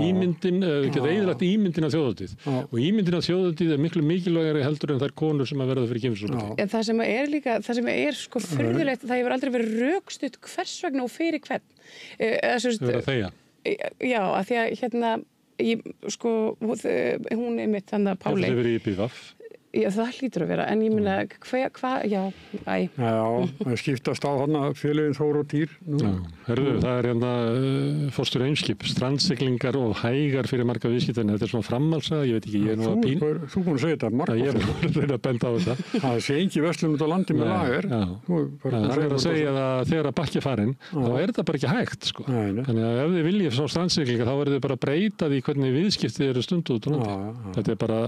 Speaker 1: ímyndin, geti eyðilagt ímyndin af þjóðhátíð. Og ímyndin af þjóðhátíð er miklu mikilvægari heldur en þær konur sem að verða fyrir kynferðisofbeldi.
Speaker 2: Það sem er sko furðulegt, það hefur aldrei verið rökstutt hvers vegna og fyrir hvern.
Speaker 1: Það er að þegja.
Speaker 2: Já, að því að hún er mitt þannig að Páli.
Speaker 1: Það hefur verið í IPVF.
Speaker 2: Já, það hlýtur að vera, en ég meina,
Speaker 3: það skiptast á félögin Þór og Týr.
Speaker 1: Það er fórstur Eimskip, strandsiglingar og hægar fyrir marga viðskiptana. Þetta er svona framhalsa, ég veit ekki, ég er nú að pín.
Speaker 3: Þú búin að segja þetta marga.
Speaker 1: Ég er búin að benda á þetta.
Speaker 3: Það sé engi verslun út á landi með lager.
Speaker 1: Það er að segja að þegar að bakki farin, þá er þetta bara ekki hægt, sko. Þannig að ef þið viljið svo strandsiglingar, þá verður þið bara að breyta því hvernig viðskiptið eru stundu út á landi. Þetta er bara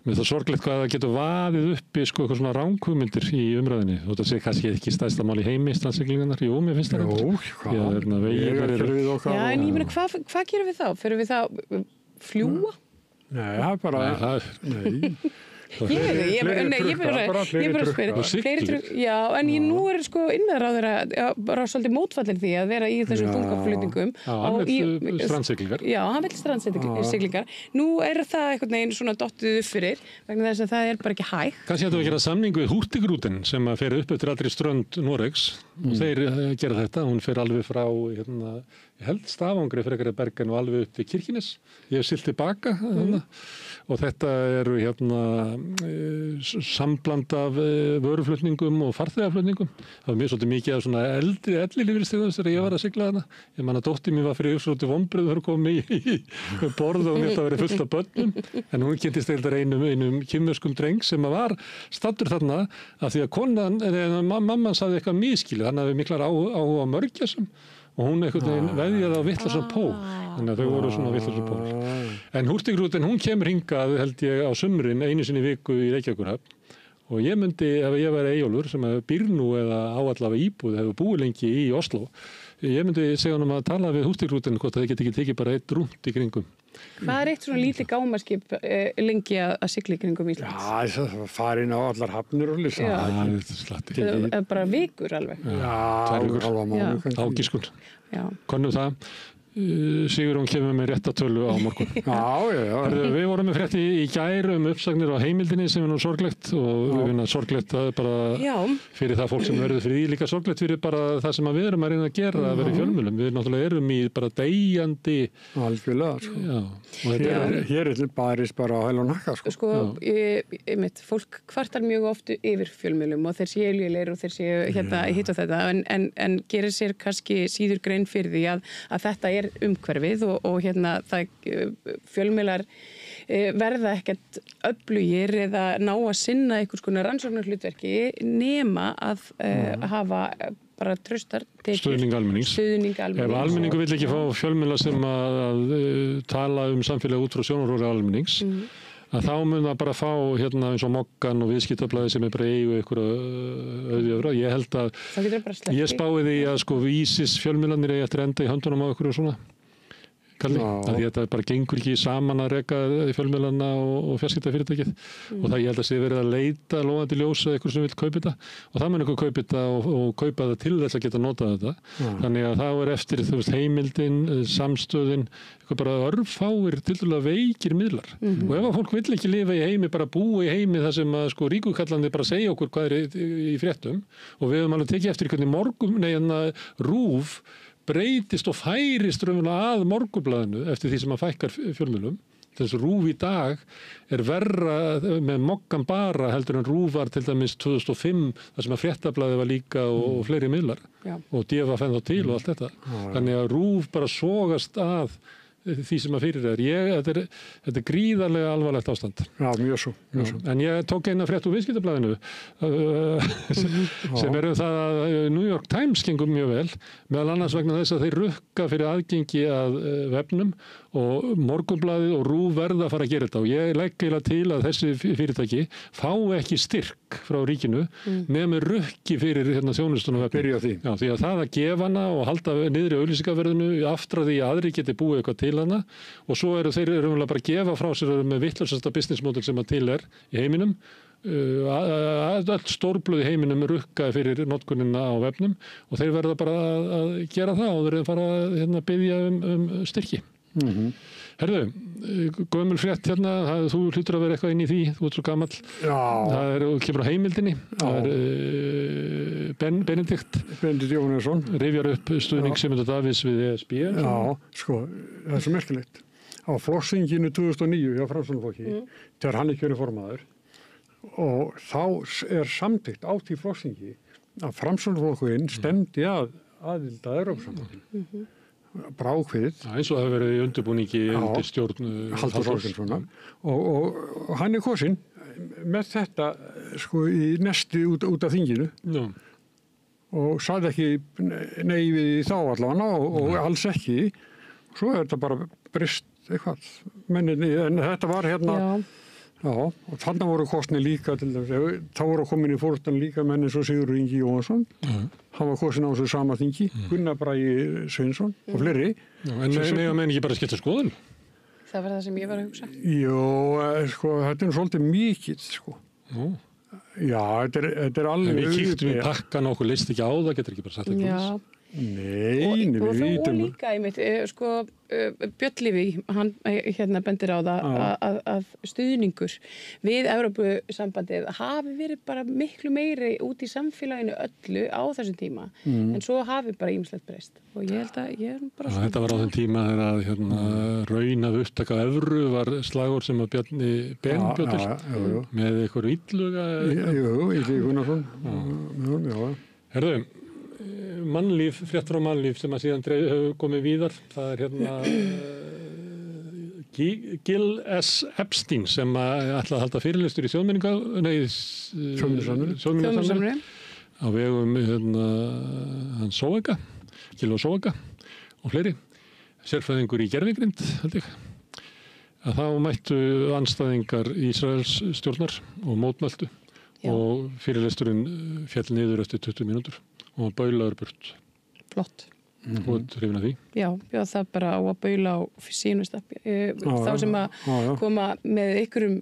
Speaker 1: mér það sorglegt hvað það getur vaðið uppi sko eitthvað svona ranghugmyndir í umræðinni. Þetta sé kannski ekki stærsta mál í heimi strandsiglingarnar. Jú, mér finnst það.
Speaker 2: Já, en ég meina, hvað gerum við þá? Fyrir við þá fljúa?
Speaker 3: Nei, það er bara... Nei.
Speaker 2: Ég bara spyrir. Já, en nú er sko innviðaráðherra bara svolítið mótfallin því að vera í þessum þungaflutningum.
Speaker 1: Hann vill strandsiglingar.
Speaker 2: Já, hann vill strandsiglingar. Nú er það einhvern veginn svona dottið upp fyrir vegna þess að það er bara ekki hægt.
Speaker 1: Kannski ættum við að gera samning við Hurtigruten sem að fer upp eftir allri strönd Noregs og þeir gera þetta. Hún fer alveg frá ég held Stafangri frekar Bergen og alveg upp til Kirkenes. Ég hef siglt tilbaka og þetta eru sambland af vöruflutningum og farþegaflutningum. Það var mjög svolítið mikið af svona ellilífeyrisþegum þegar ég var að sigla þarna. Ég man að dóttir mín var fyrir uppsvöldu vonbrigði þegar kom í borð og þetta verið fullt af börnum. En hún kynntist eildar einum kínverskum dreng sem var staddur þarna af því að mamman sagði eitthvað misskilið. Hann hafði miklar áhuga á mörgæsum og hún einhvern veginn veðjaði á vitlausum pól. Þannig að þau voru svona vitlausum pól. En Hurtigruten, hún kemur hingað, held ég, á sumrin einu sinni í viku í Reykjavíkurhöfn. Og ég myndi, ef ég væri Eyjólfur, sem býr nú eða áallega íbúð, hefur búið lengi í Oslo, ég myndi segja honum að tala við Hurtigruten hvort þau geti ekki tekið bara eitt rúnt í kringum.
Speaker 2: Hvað er eitt svona lítið gámaskip lengi að sigla í kringum Íslands?
Speaker 3: Já, það farin á allar hafnir og lýsa.
Speaker 2: Já,
Speaker 1: þetta er slatti.
Speaker 2: Bara vikur alveg.
Speaker 3: Já,
Speaker 1: 2 vikur.
Speaker 3: Hálfa mánuð.
Speaker 1: Ágiskun.
Speaker 2: Já.
Speaker 1: Konnum það. Sigurjón kemur með rétta tölu á morgun.
Speaker 3: Já.
Speaker 1: Við vorum með frétti í gær uppsagnir á heimildinni sem er nú sorglegt og við finna sorglegt að bara fyrir það fólk sem verður fyrir því líka sorglegt fyrir bara það sem við erum að reyna að gera að vera í fjölmiðlum. Við náttúrulega erum í bara deyjandi.
Speaker 3: Algjörlega, sko.
Speaker 1: Já.
Speaker 3: Hér er barist bara á hæl og nakka, sko.
Speaker 2: Sko, fólk kvartar mjög oft yfir fjölmiðlum og þeir séu lélegir og þeir séu hitt og þetta en gerir sér kannski síður grein fyrir því að þetta er umhverfið og fjölmiðlar verða ekkert öflugir eða ná að sinna einhvers konar rannsóknarhlutverki nema að hafa bara traustar
Speaker 1: stuðning almennings. Ef almenningu vill ekki fá fjölmiðla sem að tala samfélagi út frá sjónarhóli almennings að þá mun það bara fá eins og Moggan og Viðskiptablaðið sem bara eigu einhverja auðjöfra. Ég held að ég spái því að sko vísis fjölmiðlarnir eigi eftir enda í höndunum á einhverju svona kalli. Að þetta bara gengur ekki saman að reka fjölmiðlarna og fjarskiptafyrirtækið og það ég held að sé verið að leita lofandi ljós eða einhver sem vil kaupa þetta og það mun einhver kaupa þetta og kaupa það til þess að geta notað þetta. Þannig að það er eftir heimildin, samstöðin, eitthvað bara örfáir tildulega veikir miðlar. Og ef að fólk vill ekki lifa í heimi, bara búa í heimi þar sem að sko ríkukallandi bara segja okkur hvað er í fréttum og við höfum alveg tekið eftir hvernig RÚV breytist og færist raunverulega að Morgunblaðinu eftir því sem að fækkar fjölmiðlum. Þess að RÚV í dag er verra með Moggan bara heldur en RÚV var til dæmis 2005 þar sem að Fréttablaðið var líka og fleiri miðlar og DV fenn þá til og allt þetta. Þannig að RÚV bara sogast að því sem að fyrir þetta er gríðarlega alvarlegt ástand.
Speaker 3: Já, mjög svo.
Speaker 1: En ég tók eina frétt úr Viðskiptablaðinu sem það að New York Times gengur mjög vel, meðal annars vegna þess að þeir rukka fyrir aðgengi að vefnum og Morgunblaðið og RÚV verða að fara að gera þetta og ég legg eiginlega til að þessi fyrirtæki fá ekki styrk frá ríkinu nema rukki fyrir þjónustuna vefnum.
Speaker 3: Byrja á því.
Speaker 1: Já, því að það að gefa hana og halda niðri auglýsingaverðinu aftra því að aðri geti búið eitthvað til hana og svo eru þeir raunverulega bara að gefa frá sér með vitlausasta business model sem að til er í heiminum. Öll stórblöð í heiminum rukka fyrir notkunina á vefnum og þeir verða bara að gera það og þeir fara að biðja styrki. Herðu, gömul frétt þú hlýtur að vera eitthvað inn í því, þú ert svo gamall. Það kemur á heimildinni, það Benedikt
Speaker 3: Jóhannesson
Speaker 1: rifjar upp stuðning Sigmundar Davíðs við ESB.
Speaker 3: Já, sko, það er svo merkilegt. Á flokksþinginu 2009 hjá Framsóknarflokki, þegar hann er kjörinn formaður og þá er samþykkt á því flokksþingi að Framsóknarflokkurinn stemdi aðild að Evrópusambandinu. Brákviðið.
Speaker 1: Eins og það hefur verið í undirbúningi undir stjórn
Speaker 3: Halldórs Ásgrímssonar og hann er kosinn með þetta sko í nesti út af þinginu og sagði ekki nei við þá allavega og alls ekki. Svo er þetta bara brist eitthvað. En þetta var og þannig voru kosnir líka til þess. Þá voru komin í fórustan líka menn eins og Sigurður Ingi Jóhannsson. Hann var kosin á þessu sama þingi, Gunnar Bragi Sveinsson og fleiri.
Speaker 1: En menn ekki bara skipta skoðun?
Speaker 2: Það var það sem ég var að hugsa.
Speaker 3: Jó, sko, þetta er svolítið mikið, sko. Já, þetta er alveg...
Speaker 1: En við kíktum í pakkan og okkur leist ekki á það, getur ekki bara sagt eitthvað.
Speaker 3: Nei,
Speaker 2: og
Speaker 3: við vitum.
Speaker 2: Og líka einmitt, sko, Björn Lífi, hann hérna bendir á það að stuðningur við Evrópusambandið hafi verið bara miklu meiri út í samfélaginu öllu á þessum tíma, en svo hafi bara ýmislegt breyst. Og ég held að ég er bara
Speaker 1: þetta var á þeim tíma þegar raun af upptaka evru var slagur sem að Bjarni Ben bjó til með einhverju illuga.
Speaker 3: Jú, Illugi Gunnarsson.
Speaker 1: Herðu, mannlíf, frétt frá mannlíf sem að síðan hefur komið víðar. Það er hérna Gil S. Epstein sem ætlaði að halda fyrirlestur í Þjóðminjasamri á vegum hann Sóega, Gil og Sóega og fleiri, sérfræðingur í gervigrind, held ég. Að þá mættu andstæðingar Ísraels stjórnar og mótmæltu og fyrirlesturinn féll niður eftir 20 mínútur og baulaður burt.
Speaker 2: Flott.
Speaker 1: Og hrifin af því.
Speaker 2: Já, það bara á að baula á sínustappi. Þá sem að koma með ykkurum,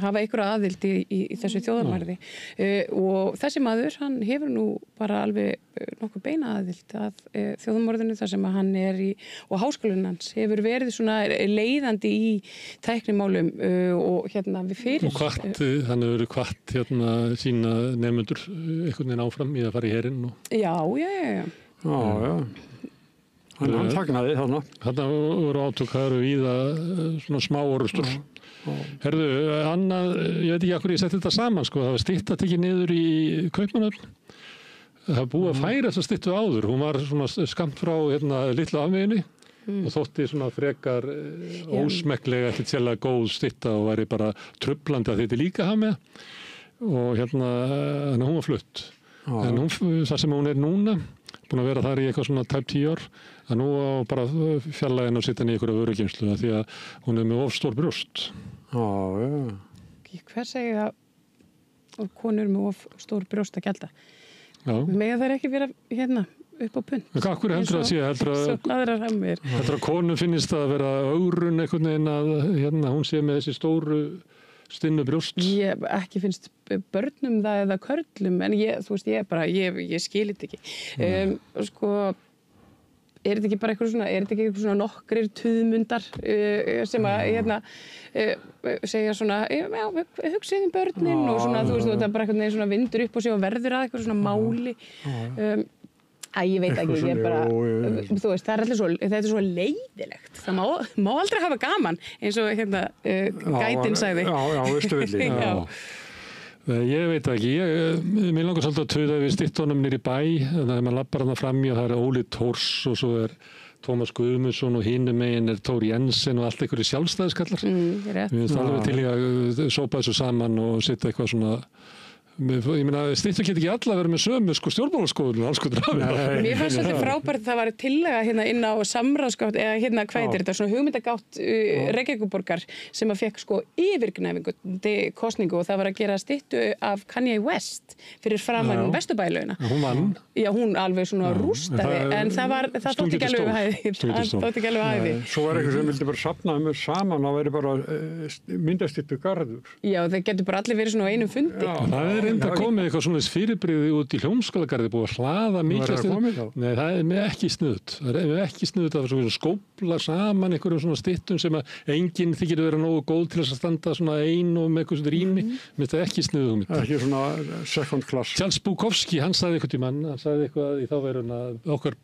Speaker 2: hafa ykkur aðild í þessu þjóðarmærði. Og þessi maður, hann hefur nú bara alveg nokkuð beina aðild að þjóðarmorðinu þar sem að hann er í, og háskólinn hans hefur verið svona leiðandi í tæknimálum og við fyrir.
Speaker 1: Og hann hefur verið hvatt sína nemendur einhvern veginn áfram í að fara í herinn.
Speaker 2: Já.
Speaker 3: Hann fagnaði þarna.
Speaker 1: Þarna voru átökar víða svona smá orustur. Herðu, annað, ég veit ekki af hverju ég setti þetta saman, sko. Það var stytta tekið niður í Kaupmannahöfn. Það var búið að færa þessa styttu áður. Hún var svona skammt frá litlu afveginni og þótti svona frekar ósmekklega ekkert sérlega góð stytta og væri bara trublandi að þetta líka hafa með. Og þannig að hún var flutt. En það sem hún er núna, búin að vera þar í eitthvað svona tæp 10 ár, að nú á bara fjarlægin að sitja í einhverju vörugeymslu því að hún er með of stór brjóst.
Speaker 2: Hver segir að konur með of stór brjóst að gjalda? Mega þær ekki vera upp á pund?
Speaker 1: Hvað heldur það sé? Heldur að konum finnist það að vera ögrun einhvern veginn að hún sé með þessi stóru stinnu brjóst?
Speaker 2: Ég ekki finnst börnum það eða körlum, en ég skil þetta ekki. Sko, er þetta ekki bara eitthvað svona nokkrir tuðmundar sem að segja svona, hugsið börnin og svona, þetta er bara eitthvað svona vindur upp og sig og verður að eitthvað svona máli. Ég veit ekki, ég bara, þetta er svo leiðilegt. Það má aldrei hafa gaman, eins og gætinn sagði.
Speaker 3: Já, veistu villi.
Speaker 1: Ég veit ekki, mér langar svolítið að tuða við styttunum niður í bæ, þannig að maður lappar hana fram í og það er Óli Thors og svo er Tómas Guðmundsson og hinum megin er Tóri Jensen og allt einhverju sjálfstæðiskallar. Við finnst alveg til í að sópa þessu saman og setja eitthvað svona. Ég meina, styttur geti ekki alla verið með sömu stjórnmálaskoðun og alls konar af því.
Speaker 2: Mér fannst þetta frábært að það var tillaga inn á samráðsgátt eða hvað heitir þetta, svona hugmyndagátt Reykjavíkurborgar sem að fekk yfirgnæfingu kosningu og það var að gera styttu af Kanye West fyrir framan Vesturbælaugina.
Speaker 1: Hún vann.
Speaker 2: Já, hún alveg svona rústaði, en það þótti ekki alveg við hæfi.
Speaker 3: Svo var eitthvað sem vildi bara safna saman, það væri bara myndastyttu garður.
Speaker 2: Já, þeir getur bara allir verið svona á einum fundi.
Speaker 1: Reynda komið eitthvað svona fyrirbrigði út í Hljómskálagarði, búið að hlaða mikið. Nei, það er ekki snuðt. Það er ekki snuðt að svona skópla saman einhverjum svona styttum sem að enginn þykir vera nógu góð til að standa svona ein og með eitthvað svona rými. Þetta er ekki snuðt.
Speaker 3: Ekki svona second class.
Speaker 1: Charles Bukowski, hann sagði eitthvað í þáveruna okkar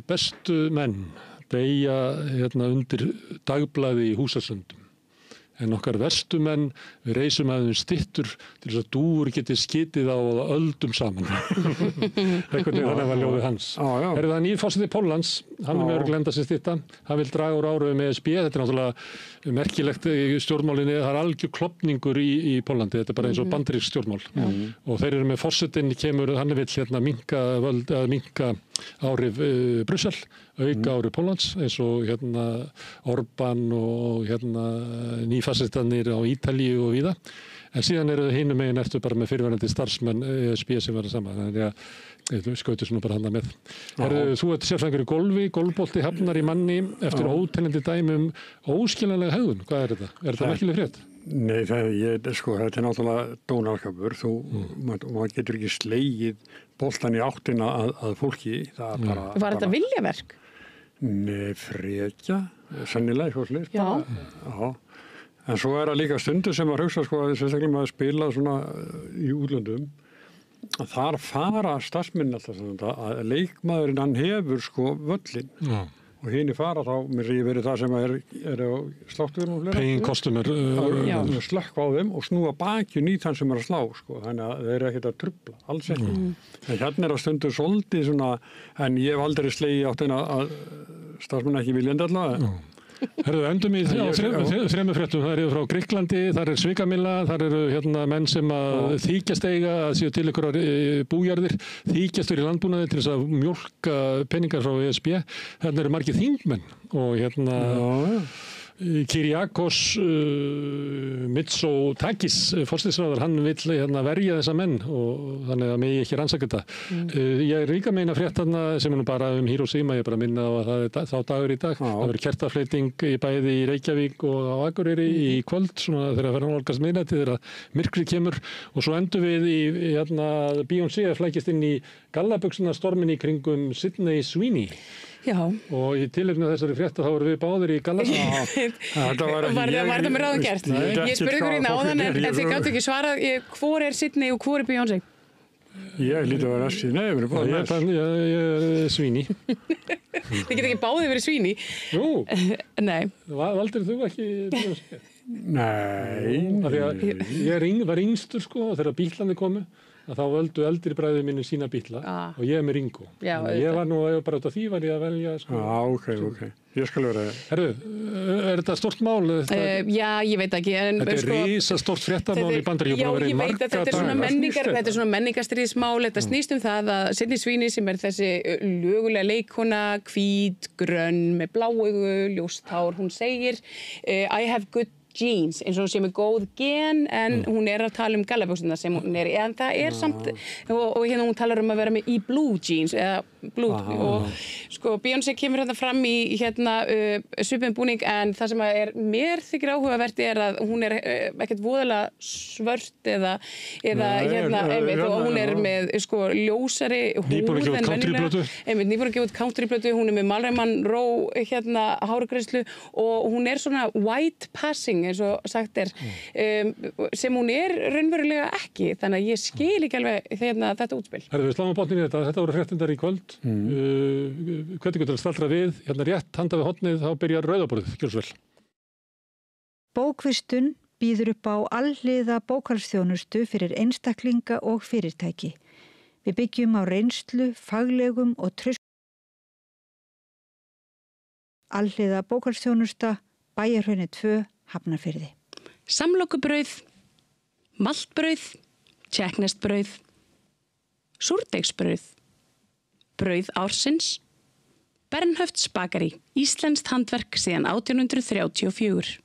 Speaker 1: bestu menn beygja undir dagblaði í Húsasundum. En okkar verstu menn, við reisum aðeins styttur til þess að dúur geti skitið á öldum saman. Eitthvað þannig var ljóðið hans. Er það nýr forseti Póllands, hann með örugglega sér stytta, hann vil draga úr áhrifum með ESB, þetta er náttúrulega merkilegt í stjórnmálinni, það er algjör klofningur í Póllandi, þetta er bara eins og bandarísk stjórnmál. Og þeir eru með forsetinn, hann vil minnka áhrif Brussel, auka áhrif Póllands, eins og Orbán og nýfasistarnir á Ítalíu og víða. En síðan eru hinum megin eftir bara með fyrirverandi starfsmenn ESB sem verða saman. Þannig að skautu svona bara handa með. Þú ert sérfræðingur í golfi, golfbolti hafnar í manni eftir óteljandi dæmi óskiljanlega hegðun. Hvað er þetta? Er þetta merkileg frétt?
Speaker 3: Nei, þetta er náttúrulega dónarskapur. Maður getur ekki slegið boltan í áttina að fólki.
Speaker 2: Var þetta viljaverk?
Speaker 3: Nei, frekja, sennilega svoleiðis. Já. En svo það líka stundu sem að hugsa sérstaklega með að spila svona í útlöndum. Að þar fara starfsmenn alltaf að leikmaðurinn hann hefur völlin. Já. Og hini fara þá, mér verið það sem er á sláttuðum og fleira.
Speaker 1: Paying customer.
Speaker 3: Slökkva á þeim og snúa bakjun í þann sem er að slá, Þannig að þeir eru ekkert að trufla, alls ekki. En hérna á stundu svolítið svona, en ég hef aldrei slegið áttina að starfsmenn ekki viljandi allavega.
Speaker 1: Herðu, endum í þremur fréttum. Það eru frá Grikklandi, þar er svikamilla, þar eru menn sem að þykjast eiga að séu til einhverjar bújarðir, þykjast í landbúnaði til þess að mjólka peningar frá ESB. Hérna eru margir þingmenn og Kyriakos Mitsotakis, forsætisráðherra, hann vill verja þessa menn og þannig að megi ekki rannsaka þetta. Ég er líka meina frétt sem er nú bara Hiroshima, ég er bara minna á að það er þá dagur í dag. Það verður kertafleiting bæði í Reykjavík og á Akureyri í kvöld, svona þegar það nálgast miðnætti, þegar myrkrið kemur og svo endum við í Beyoncé flækist inn í gallabuxuna stormin í kringum Sydney Sweeney.
Speaker 2: Já.
Speaker 1: Og í tilefni af þessari frétta þá vorum við báðir í gallabuxum.
Speaker 2: Var það með ráðum gert? Ég spurði ykkur áðan en þið gáttu ekki svarað hvor er Sydney og hvor er Beyoncé?
Speaker 3: Ég líti að vera Sydney,
Speaker 1: ég er Sweeney.
Speaker 2: Þið geta ekki báðið verið Sweeney?
Speaker 1: Jú.
Speaker 2: Nei.
Speaker 1: Valdir þú ekki Beyoncé?
Speaker 3: Nei.
Speaker 1: Ég var yngstur þegar bílarnir komu. Þá völdu eldri bræður mínu sína bíla og ég með Ringo. Já, ég var nú bara út af því var ég að velja.
Speaker 3: Ok. Ég skal vera það.
Speaker 1: Herðu, er þetta stórt mál?
Speaker 2: Já, ég veit ekki.
Speaker 1: Þetta er risastórt fréttamál í Bandaríkjunum.
Speaker 2: Já, ég veit að þetta er svona menningarstríðsmál. Þetta snýst það að Sydney Sweeney sem er þessi lögulega leikkona, hvít, grönn, með blá augu, ljóst hár, hún segir I have good jeans, eins og hún sé með góð gen en hún er að tala gallabuxurnar sem hún er en það er samt og hérna hún talar að vera með í blue jeans eða blue og Beyoncé kemur fram í svipum búning en það sem mér þykir áhugavert er að hún er ekkert voðalega svört eða einmitt og hún er með ljósari húð en venjulega nýbúin að gefa út countryplötu, hún er með Marilyn Monroe hárgreiðslu og hún er svona white passing eins og sagt er sem hún er raunverulega ekki þannig að ég skil ekki alveg þetta útspil.
Speaker 1: Við sláum botnin í þetta voru fréttindar í kvöld hvernig getur það staldra við rétt handa við hornið þá byrjar rauðaborðið, gjörðu svo vel.
Speaker 4: Bókvistun býður upp á alhliða bókhaldsþjónustu fyrir einstaklinga og fyrirtæki. Við byggjum á reynslu, faglegum og traust. Alhliða bókhaldsþjónusta, Bæjarhrauni 2, Hafnarfirði.
Speaker 2: Samlokubrauð, maltbrauð, tékkneskt-brauð, súrdeigsbrauð, brauð ársins, Bernhöfts bakari, íslenskt handverk síðan 1834.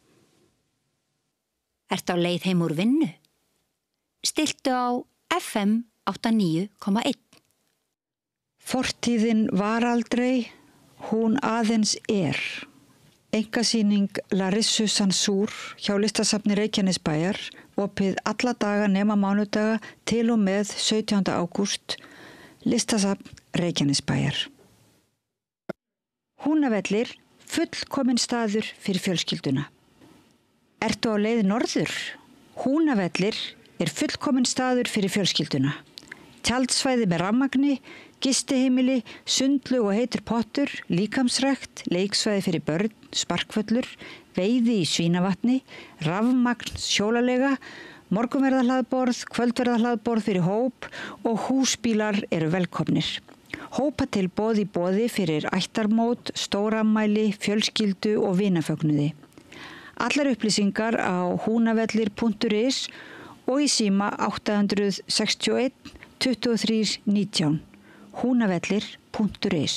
Speaker 5: Ertu á leið heim úr vinnu? Stilltu á FM 89,1.
Speaker 4: Fortíðin var aldrei, hún aðeins er. Einkasýning Larissu Sansúr hjá Listasafni Reykjanesbæjar, opið alla daga nema mánudaga til og með 17. ágúst, Listasafn Reykjanesbæjar. Húnavellir, fullkominn staður fyrir fjölskylduna. Ertu á leið norður? Húnavellir er fullkominn staður fyrir fjölskylduna. Tjaldsvæði með rafmagni, gistiheimili, sundlaug og heitur pottur, líkamsrækt, leiksvæði fyrir börn, sparkvöllur, veiði í Svínavatni, rafmagn sjólalega, morgunverðarhlaðborð, kvöldverðarhlaðborð fyrir hóp og húsbílar eru velkomnir. Hópatilboð í boði fyrir ættarmót, stóramæli, fjölskyldu og vinafögnuði. Allar upplýsingar á hunavellir.is og í síma 861 23 19. hunavellir.is